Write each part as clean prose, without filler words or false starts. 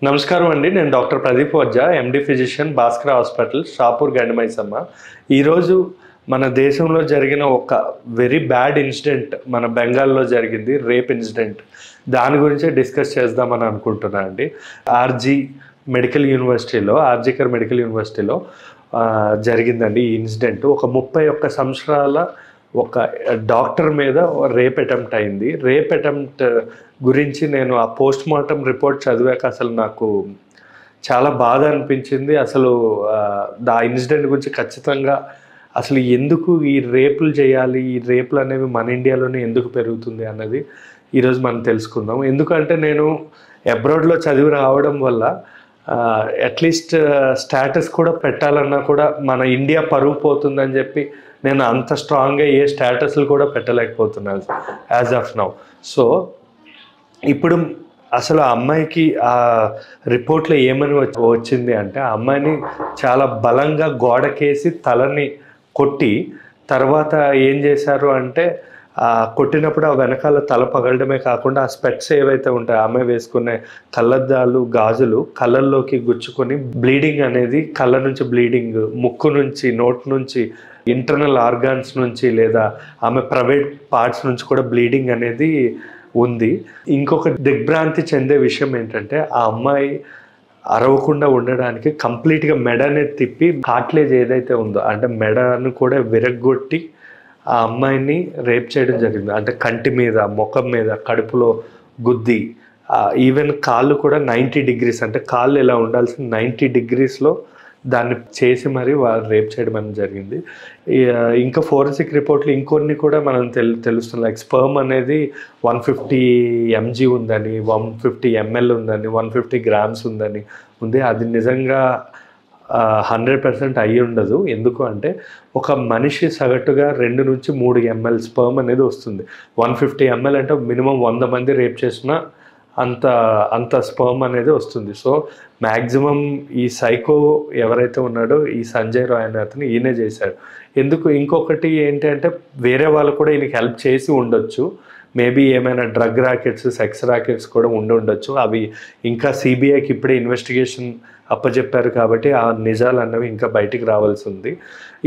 నమస్కారం అండి. నేను doctor Pradeep Vajja, MD physician, Bhaskar hospital, Shapur, Gandimaisamma. ఈరోజు మన దేశంలో జరిగిన ఒక వెరీ బ్యాడ్ ఇన్సిడెంట్ మన బెంగాల్లో జరిగింది, రేప్ ఇన్సిడెంట్. దాని గురించే డిస్కస్ చేద్దామని అనుకుంటున్నా అండి. ఆర్జికర్ మెడికల్ యూనివర్సిటీలో జరిగిందండి ఈ ఇన్సిడెంట్. ఒక 31 సంవత్సరాల ఒక డాక్టర్ మీద రేప్ అటెంప్ట్ అయింది. రేప్ అటెంప్ట్ గురించి నేను ఆ పోస్ట్ మార్టం రిపోర్ట్ చదివాక అసలు నాకు చాలా బాధ అనిపించింది. అసలు ఆ ఇన్సిడెంట్ గురించి ఖచ్చితంగా అసలు ఎందుకు ఈ రేపులు చేయాలి, ఈ రేపులు అనేవి మన ఇండియాలోనే ఎందుకు పెరుగుతుంది అన్నది ఈరోజు మనం తెలుసుకుందాం. ఎందుకంటే నేను అబ్రాడ్లో చదివి రావడం వల్ల అట్లీస్ట్ స్టేటస్ కూడా పెట్టాలన్నా కూడా మన ఇండియా పరువు పోతుందని చెప్పి నేను అంత స్ట్రాంగ్గా ఏ స్టేటస్లు కూడా పెట్టలేకపోతున్నాను యాజ్ ఆఫ్ నౌ. సో ఇప్పుడు అసలు ఆ అమ్మాయికి ఆ రిపోర్ట్లో ఏమని వచ్చింది అంటే, ఆ అమ్మాయిని చాలా బలంగా గోడకేసి తలని కొట్టి, తర్వాత ఏం చేశారు అంటే కొట్టినప్పుడు ఆ వెనకాల తల పగలడమే కాకుండా ఆ స్పెట్స్ ఏవైతే ఉంటాయో ఆమె వేసుకునే కళ్ళద్దాలు, గాజులు కళ్ళల్లోకి గుచ్చుకొని బ్లీడింగ్ అనేది, కళ్ళ నుంచి బ్లీడింగ్, ముక్కు నుంచి, నోట్ నుంచి, ఇంటర్నల్ ఆర్గాన్స్ నుంచి లేదా ఆమె ప్రైవేట్ పార్ట్స్ నుంచి కూడా బ్లీడింగ్ అనేది ఉంది. ఇంకొక దిగ్భ్రాంతి చెందే విషయం ఏంటంటే, ఆ అమ్మాయి అరవకుండా ఉండడానికి కంప్లీట్గా మెడ అనేది తిప్పి కాట్లేజ్ ఏదైతే ఉందో అంటే మెడను కూడా విరగ్గొట్టి ఆ అమ్మాయిని రేప్ చేయడం జరిగింది. అంటే కంటి మీద, ముఖం మీద, కడుపులో గుద్ది, ఈవెన్ కాళ్ళు కూడా 90 డిగ్రీస్, అంటే కాళ్ళు ఎలా ఉండాల్సిన 90 డిగ్రీస్లో దాన్ని చేసి మరి రేప్ చేయడం అనేది జరిగింది. ఇంకా ఫోరెన్సిక్ రిపోర్ట్లు ఇంకొన్ని కూడా మనం తెలుస్తుంది. లైక్ స్పర్మ్ అనేది 150 mg ఉందని, 150 ml ఉందని, 150 grams ఉందని ఉంది. అది నిజంగా 100% అయ్యి ఉండదు. ఎందుకు అంటే ఒక మనిషి సగటుగా 2 నుంచి 3 ml స్పర్మ్ అనేది వస్తుంది. 150 ml అంటే మినిమం 100 మంది రేప్ చేసినా అంత స్పర్మ్ అనేది వస్తుంది. సో మ్యాక్సిమం ఈ సైకో ఎవరైతే ఉన్నాడో ఈ సంజయ్ రాయ్ అనే అతను ఈయనే చేశాడు. ఇంకొకటి ఏంటి అంటే వేరే వాళ్ళు కూడా ఈయనకి హెల్ప్ చేసి ఉండొచ్చు. మేబీ ఏమైనా డ్రగ్ ర్యాకెట్స్, సెక్స్ ర్యాకెట్స్ కూడా ఉండొచ్చు. అవి ఇంకా సిబిఐకి ఇప్పుడే ఇన్వెస్టిగేషన్ అప్పచెప్పారు కాబట్టి ఆ నిజాలు అన్నవి ఇంకా బయటికి రావాల్సి ఉంది.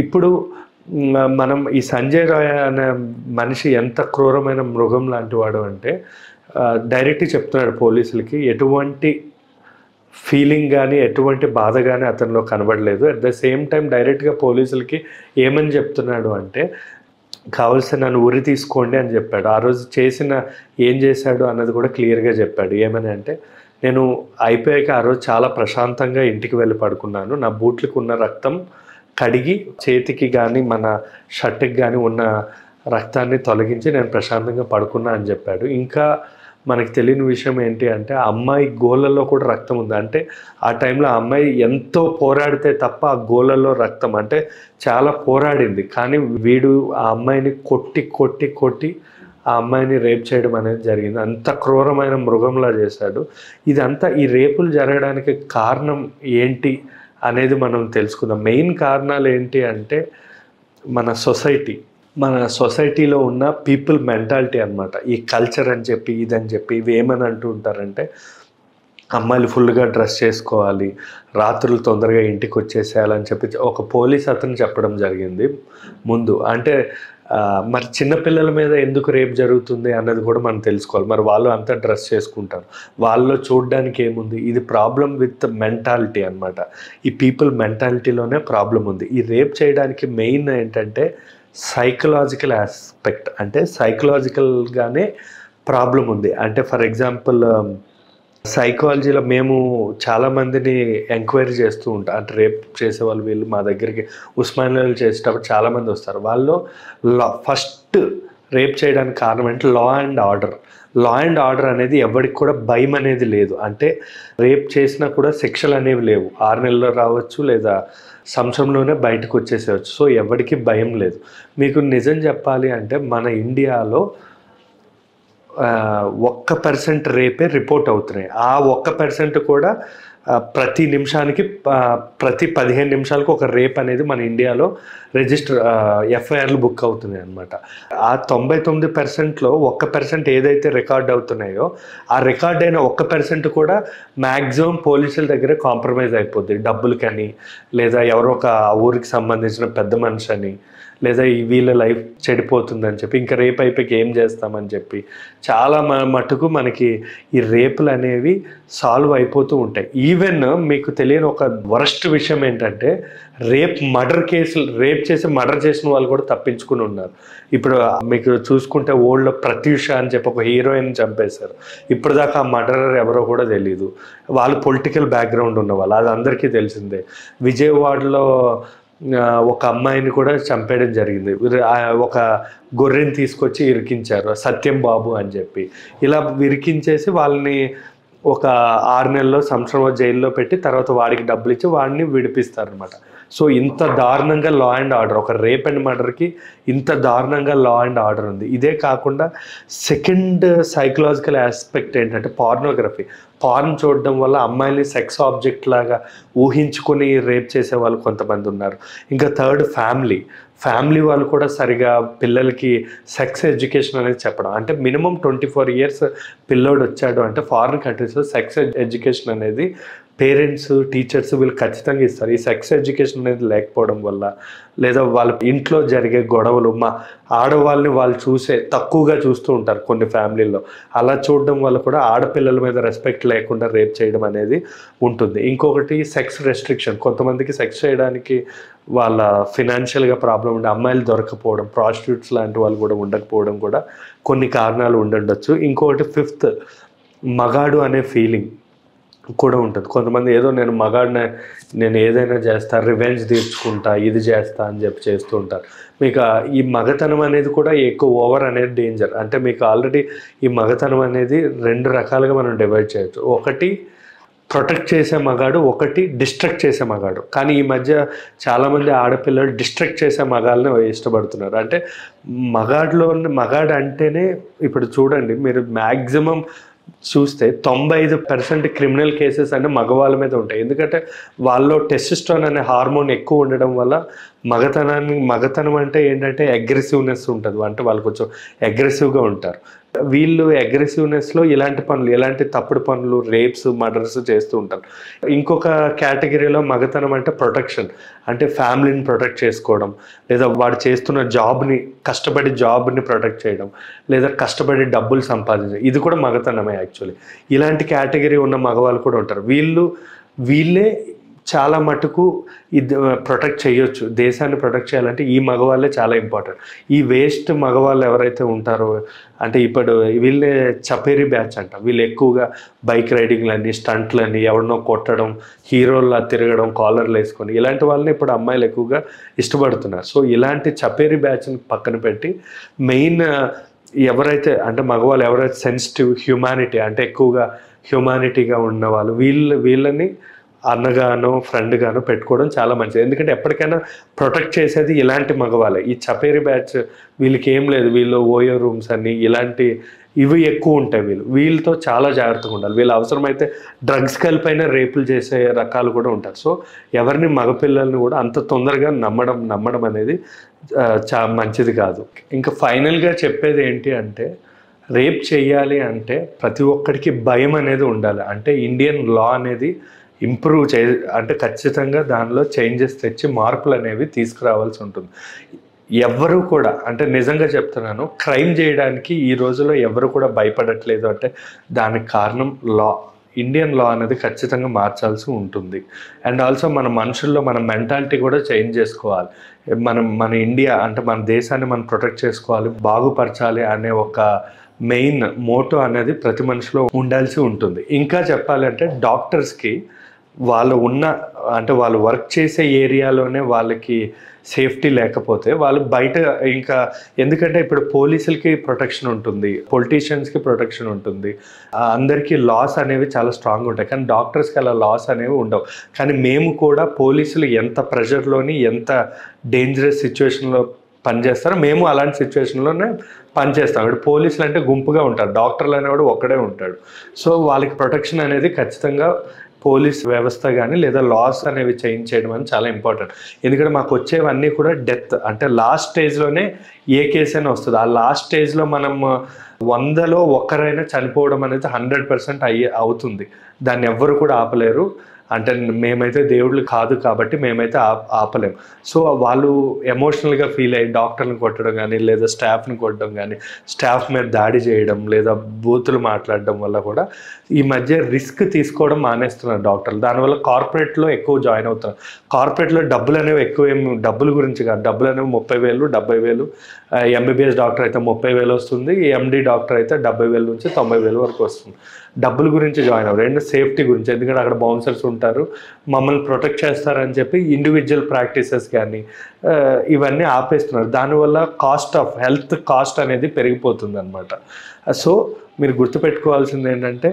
ఇప్పుడు మనం ఈ సంజయ్ రాయ్ అనే మనిషి ఎంత క్రూరమైన మృగం లాంటి వాడు అంటే డైరెక్ట్గా చెప్తున్నాడు పోలీసులకి, ఎటువంటి ఫీలింగ్ కానీ ఎటువంటి బాధ కానీ అతనిలో కనబడలేదు. అట్ ద సేమ్ టైం డైరెక్ట్గా పోలీసులకి ఏమని చెప్తున్నాడు అంటే, కావాల్సిన నన్ను ఉరి తీసుకోండి అని చెప్పాడు. ఆ రోజు ఏం చేశాడు అన్నది కూడా క్లియర్గా చెప్పాడు. ఏమని అంటే, నేను అయిపోయాక ఆ రోజు చాలా ప్రశాంతంగా ఇంటికి వెళ్ళి పడుకున్నాను. నా బూట్లకు ఉన్న రక్తం కడిగి చేతికి కానీ మన షర్ట్కి కానీ ఉన్న రక్తాన్ని తొలగించి నేను ప్రశాంతంగా పడుకున్నా అని చెప్పాడు. ఇంకా మనకు తెలియని విషయం ఏంటి అంటే, ఆ అమ్మాయి గోళ్ళల్లో కూడా రక్తం ఉంది. అంటే ఆ టైంలో ఆ అమ్మాయి ఎంతో పోరాడితే తప్ప ఆ గోళ్ళల్లో రక్తం, అంటే చాలా పోరాడింది. కానీ వీడు ఆ అమ్మాయిని కొట్టి ఆ అమ్మాయిని రేప్ చేయడం అనేది జరిగింది. అంత క్రూరమైన మృగంలా చేశాడు. ఈ రేపులు జరగడానికి కారణం ఏంటి అనేది మనం తెలుసుకుందాం. మెయిన్ కారణాలు ఏంటి అంటే మన సొసైటీలో ఉన్న పీపుల్ మెంటాలిటీ అనమాట. ఈ కల్చర్ అని చెప్పి ఇదని చెప్పి ఇవి ఏమని అంటూ ఉంటారంటే, అమ్మాయిలు ఫుల్గా డ్రెస్ చేసుకోవాలి, రాత్రులు తొందరగా ఇంటికి వచ్చేసేయాలని చెప్పి ఒక పోలీస్ అతను చెప్పడం జరిగింది ముందు. అంటే మరి చిన్నపిల్లల మీద ఎందుకు రేప్ జరుగుతుంది అన్నది కూడా మనం తెలుసుకోవాలి. మరి వాళ్ళు అంతా డ్రెస్ చేసుకుంటారు, వాళ్ళు చూడడానికి ఏముంది? ఇది ప్రాబ్లం విత్ మెంటాలిటీ అనమాట. ఈ పీపుల్ మెంటాలిటీలోనే ప్రాబ్లం ఉంది. ఈ రేప్ చేయడానికి మెయిన్ ఏంటంటే సైకలాజికల్ ఆస్పెక్ట్, అంటే సైకలాజికల్గానే ప్రాబ్లం ఉంది. అంటే ఫర్ ఎగ్జాంపుల్ సైకాలజీలో మేము చాలామందిని ఎంక్వైరీ చేస్తూ ఉంటాం. అంటే రేప్ చేసేవాళ్ళు వీళ్ళు మా దగ్గరికి ఉస్మానియాలో చేసేటప్పుడు చాలామంది వస్తారు. వాళ్ళు ఫస్ట్ రేప్ చేయడానికి కారణం అంటే లా అండ్ ఆర్డర్ అనేది ఎవరికి కూడా భయం అనేది లేదు. అంటే రేప్ చేసినా కూడా శిక్షలు అనేవి లేవు. 6 నెలల్లో రావచ్చు లేదా సంవత్సరంలోనే బయటకు వచ్చేసేవచ్చు. సో ఎవరికి భయం లేదు. మీకు నిజం చెప్పాలి అంటే మన ఇండియాలో 1% రేపే రిపోర్ట్ అవుతున్నాయి. ఆ 1% కూడా ప్రతి నిమిషానికి ప్రతి 15 నిమిషాలకు ఒక రేప్ అనేది మన ఇండియాలో ఎఫ్ఐఆర్లు బుక్ అవుతున్నాయి అనమాట. ఆ 99%లో 1% ఏదైతే రికార్డ్ అవుతున్నాయో ఆ రికార్డ్ అయిన 1% కూడా మ్యాక్సిమం పోలీసుల దగ్గర కాంప్రమైజ్ అయిపోద్ది, డబ్బులకని, లేదా ఎవరో ఒక ఊరికి సంబంధించిన పెద్ద మనిషి అని, లేదా వీళ్ళ లైఫ్ చెడిపోతుందని చెప్పి ఇంకా రేప్ అయిపోయి ఏం చేస్తామని చెప్పి చాలా మటుకు మనకి ఈ రేపులు అనేవి సాల్వ్ అయిపోతూ ఉంటాయి. ఈవెన్ మీకు తెలియని ఒక వరస్ట్ విషయం ఏంటంటే రేప్ చేసి మర్డర్ చేసిన వాళ్ళు కూడా తప్పించుకుని ఉన్నారు. ఇప్పుడు మీకు చూసుకుంటే ఓల్డ్లో ప్రత్యూష అని చెప్పి ఒక హీరోయిన్ చంపేశారు. ఇప్పుడు దాకా ఆ మర్డరర్ ఎవరో కూడా తెలియదు. వాళ్ళు పొలిటికల్ బ్యాక్గ్రౌండ్ ఉన్నవాళ్ళు, అది అందరికీ తెలిసిందే. విజయవాడలో ఒక అమ్మాయిని కూడా చంపేయడం జరిగింది. ఒక గొర్రెని తీసుకొచ్చి ఇరికించారు, సత్యం బాబు అని చెప్పి. ఇలా ఇరికించేసి వాళ్ళని ఒక 6 నెలల్లో సంవత్సరం జైల్లో పెట్టి తర్వాత వాడికి డబ్బులు ఇచ్చి వాడిని విడిపిస్తారనమాట. సో ఇంత దారుణంగా లా అండ్ ఆర్డర్, ఒక రేప్ అండ్ మర్డర్కి ఇంత దారుణంగా లా అండ్ ఆర్డర్ ఉంది. ఇదే కాకుండా సెకండ్ సైకలాజికల్ ఆస్పెక్ట్ ఏంటంటే పార్న్ చూడడం వల్ల అమ్మాయిని సెక్స్ ఆబ్జెక్ట్ లాగా ఊహించుకొని రేప్ చేసే వాళ్ళు కొంతమంది ఉన్నారు. ఇంకా థర్డ్ ఫ్యామిలీ వాళ్ళు కూడా సరిగా పిల్లలకి సెక్స్ ఎడ్యుకేషన్ అనేది చెప్పడం. అంటే మినిమం 24 years పిల్లోడు వచ్చాడు అంటే ఫారిన్ కంట్రీస్లో సెక్స్ ఎడ్యుకేషన్ అనేది పేరెంట్స్, టీచర్స్ వీళ్ళు ఖచ్చితంగా ఇస్తారు. ఈ సెక్స్ ఎడ్యుకేషన్ అనేది లేకపోవడం వల్ల, లేదా వాళ్ళ ఇంట్లో జరిగే గొడవలు, ఆడవాళ్ళని వాళ్ళు తక్కువగా చూస్తూ ఉంటారు కొన్ని ఫ్యామిలీల్లో. అలా చూడడం వల్ల కూడా ఆడపిల్లల మీద రెస్పెక్ట్ లేకుండా రేప్ చేయడం అనేది ఉంటుంది. ఇంకొకటి సెక్స్ రెస్ట్రిక్షన్. కొంతమందికి సెక్స్ చేయడానికి వాళ్ళ ఫినాన్షియల్గా ప్రాబ్లం ఉండి అమ్మాయిలు దొరకపోవడం, ప్రాస్టిట్యూట్స్ లాంటి వాళ్ళు కూడా ఉండకపోవడం కూడా కొన్ని కారణాలు ఉండొచ్చు. ఇంకొకటి ఫిఫ్త్, మగాడు అనే ఫీలింగ్ కూడా ఉంటుంది. కొంతమంది ఏదో నేను ఏదైనా చేస్తా, రివెంజ్ తీర్చుకుంటా, ఇది చేస్తా అని చెప్పి చేస్తూ ఉంటారు. మీకు ఈ మగతనం అనేది కూడా ఎక్కువ ఓవర్ అనేది డేంజర్. అంటే మీకు ఆల్రెడీ ఈ మగతనం అనేది 2 రకాలుగా మనం డివైడ్ చేయొచ్చు. ఒకటి ప్రొటెక్ట్ చేసే మగాడు, ఒకటి డిస్ట్రక్ట్ చేసే మగాడు. కానీ ఈ మధ్య చాలామంది ఆడపిల్లలు డిస్ట్రక్ట్ చేసే మగాళ్ళని ఇష్టపడుతున్నారు. అంటే మగాడు అంటేనే ఇప్పుడు చూడండి, మీరు మ్యాక్సిమం చూస్తే 95% క్రిమినల్ కేసెస్ అంటే మగవాళ్ళ మీద ఉంటాయి. ఎందుకంటే వాళ్ళలో టెస్టోస్టెరాన్ అనే హార్మోన్ ఎక్కువ ఉండడం వల్ల మగతనం అంటే ఏంటంటే అగ్రెసివ్నెస్ ఉంటుంది. అంటే వాళ్ళు కొంచెం అగ్రెసివ్గా ఉంటారు. వీళ్ళు అగ్రెసివ్నెస్లో ఎలాంటి తప్పుడు పనులు, రేప్స్, మర్డర్స్ చేస్తూ ఉంటారు. ఇంకొక కేటగిరీలో మగతనం అంటే ప్రొటెక్షన్, అంటే ఫ్యామిలీని ప్రొటెక్ట్ చేసుకోవడం, లేదా వాడు చేస్తున్న కష్టపడి జాబ్ని ప్రొటెక్ట్ చేయడం, లేదా కష్టపడి డబ్బులు సంపాదించడం, ఇది కూడా మగతనమే యాక్చువల్లీ. ఇలాంటి కేటగిరీ ఉన్న మగవాళ్ళు కూడా ఉంటారు. వీళ్ళే చాలా మటుకు ఇది ప్రొటెక్ట్ చేయొచ్చు. దేశాన్ని ప్రొటెక్ట్ చేయాలంటే ఈ మగవాళ్ళే చాలా ఇంపార్టెంట్. ఈ వేస్ట్ మగవాళ్ళు ఎవరైతే ఉంటారో, అంటే ఇప్పుడు వీళ్ళే చపేరీ బ్యాచ్ అంట. వీళ్ళు ఎక్కువగా బైక్ రైడింగ్లని, స్టంట్లని, ఎవరినో కొట్టడం, హీరోల్లా తిరగడం, కాలర్లు వేసుకొని, ఇలాంటి వాళ్ళని ఇప్పుడు అమ్మాయిలు ఎక్కువగా ఇష్టపడుతున్నారు. సో ఇలాంటి చపేరీ బ్యాచ్ని పక్కన పెట్టి మెయిన్ మగవాళ్ళు ఎవరైతే సెన్సిటివ్, హ్యూమానిటీ అంటే ఎక్కువగా హ్యూమానిటీగా ఉన్న వాళ్ళు, వీళ్ళని అన్నగానో ఫ్రెండ్గానో పెట్టుకోవడం చాలా మంచిది. ఎందుకంటే ఎప్పటికైనా ప్రొటెక్ట్ చేసేది ఇలాంటి మగవాళ్ళే. ఈ చపేరీ బ్యాచ్ వీళ్ళకి ఏం లేదు, వీళ్ళు ఓయో రూమ్స్ అని ఇవి ఎక్కువ ఉంటాయి. వీళ్ళతో చాలా జాగ్రత్తగా ఉండాలి. వీళ్ళు అవసరమైతే డ్రగ్స్ కలిపైన రేపులు చేసే రకాలు కూడా ఉంటారు. సో ఎవరిని, మగపిల్లల్ని కూడా అంత తొందరగా నమ్మడం అనేది మంచిది కాదు. ఇంకా ఫైనల్గా చెప్పేది ఏంటి అంటే, రేప్ చేయాలి అంటే ప్రతి ఒక్కరికి భయం అనేది ఉండాలి. అంటే ఇండియన్ లా అనేది అంటే ఖచ్చితంగా దానిలో చేంజెస్ తెచ్చి మార్పులు అనేవి తీసుకురావాల్సి ఉంటుంది. ఎవరు కూడా, అంటే నిజంగా చెప్తున్నాను, క్రైమ్ చేయడానికి ఈ రోజులో ఎవరు కూడా భయపడట్లేదు. అంటే దానికి కారణం ఇండియన్ లా అనేది ఖచ్చితంగా మార్చాల్సి ఉంటుంది. అండ్ ఆల్సో మన మనుషుల్లో మన మెంటాలిటీ కూడా చేంజ్ చేసుకోవాలి. మన ఇండియా అంటే మన దేశాన్ని మనం ప్రొటెక్ట్ చేసుకోవాలి, బాగుపరచాలి అనే ఒక మెయిన్ మోటో అనేది ప్రతి మనిషిలో ఉండాల్సి ఉంటుంది. ఇంకా చెప్పాలంటే డాక్టర్స్కి వాళ్ళు వర్క్ చేసే ఏరియాలోనే వాళ్ళకి సేఫ్టీ లేకపోతే వాళ్ళు బయట ఎందుకంటే ఇప్పుడు పోలీసులకి ప్రొటెక్షన్ ఉంటుంది, పొలిటీషియన్స్కి ప్రొటెక్షన్ ఉంటుంది, అందరికీ లాస్ అనేవి చాలా స్ట్రాంగ్ ఉంటాయి. కానీ డాక్టర్స్కి అలా లాస్ అనేవి ఉండవు. కానీ మేము కూడా పోలీసులు ఎంత ప్రెషర్లోని, ఎంత డేంజరస్ సిచ్యువేషన్లో పనిచేస్తారో మేము అలాంటి సిచ్యువేషన్లోనే పనిచేస్తాం. ఇప్పుడు పోలీసులు అంటే గుంపుగా ఉంటారు, డాక్టర్లు అనేవాడు ఒక్కడే ఉంటాడు. సో వాళ్ళకి ప్రొటెక్షన్ అనేది ఖచ్చితంగా పోలీస్ వ్యవస్థ కానీ లేదా లాస్ అనేవి చేంజ్ చేయడం అని చాలా ఇంపార్టెంట్. ఎందుకంటే మాకు వచ్చేవన్నీ కూడా డెత్, అంటే లాస్ట్ స్టేజ్లోనే ఏ కేసు అయినా వస్తుంది. ఆ లాస్ట్ స్టేజ్లో మనం 100లో ఒకరైనా చనిపోవడం అనేది 100% అవుతుంది. దాన్ని ఎవ్వరు కూడా ఆపలేరు. అంటే మేమైతే దేవుళ్ళు కాదు కాబట్టి మేమైతే ఆపలేం. సో వాళ్ళు ఎమోషనల్గా ఫీల్ అయ్యి డాక్టర్ని కొట్టడం కానీ, లేదా స్టాఫ్ని కొట్టడం కానీ, స్టాఫ్ మీద దాడి చేయడం, లేదా బూతులు మాట్లాడడం వల్ల కూడా ఈ మధ్య రిస్క్ తీసుకోవడం మానేస్తున్నారు డాక్టర్లు. దానివల్ల కార్పొరేట్లో ఎక్కువ జాయిన్ అవుతున్నారు. కార్పొరేట్లో డబ్బులు అనేవి ఎక్కువ డబ్బుల గురించి కాదు, డబ్బులు అనేవి 30,000, 70,000. ఎంబీబీఎస్ డాక్టర్ అయితే 30,000 వస్తుంది, ఎండి డాక్టర్ అయితే 70,000 నుంచి 90,000 వరకు వస్తుంది. డబ్బుల గురించి జాయిన్ అవ్వరు, రెండు సేఫ్టీ గురించి. ఎందుకంటే అక్కడ బౌన్సర్స్ ఉంటారు, మమ్మల్ని ప్రొటెక్ట్ చేస్తారని చెప్పి ఇండివిజువల్ ప్రాక్టీసెస్ కానీ ఇవన్నీ ఆపేస్తున్నారు. దానివల్ల హెల్త్ కాస్ట్ అనేది పెరిగిపోతుంది అనమాట. సో మీరు గుర్తుపెట్టుకోవాల్సింది ఏంటంటే,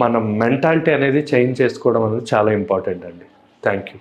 మనం మెంటాలిటీ అనేది చేంజ్ చేసుకోవడం అనేది చాలా ఇంపార్టెంట్ అండి. Thank you.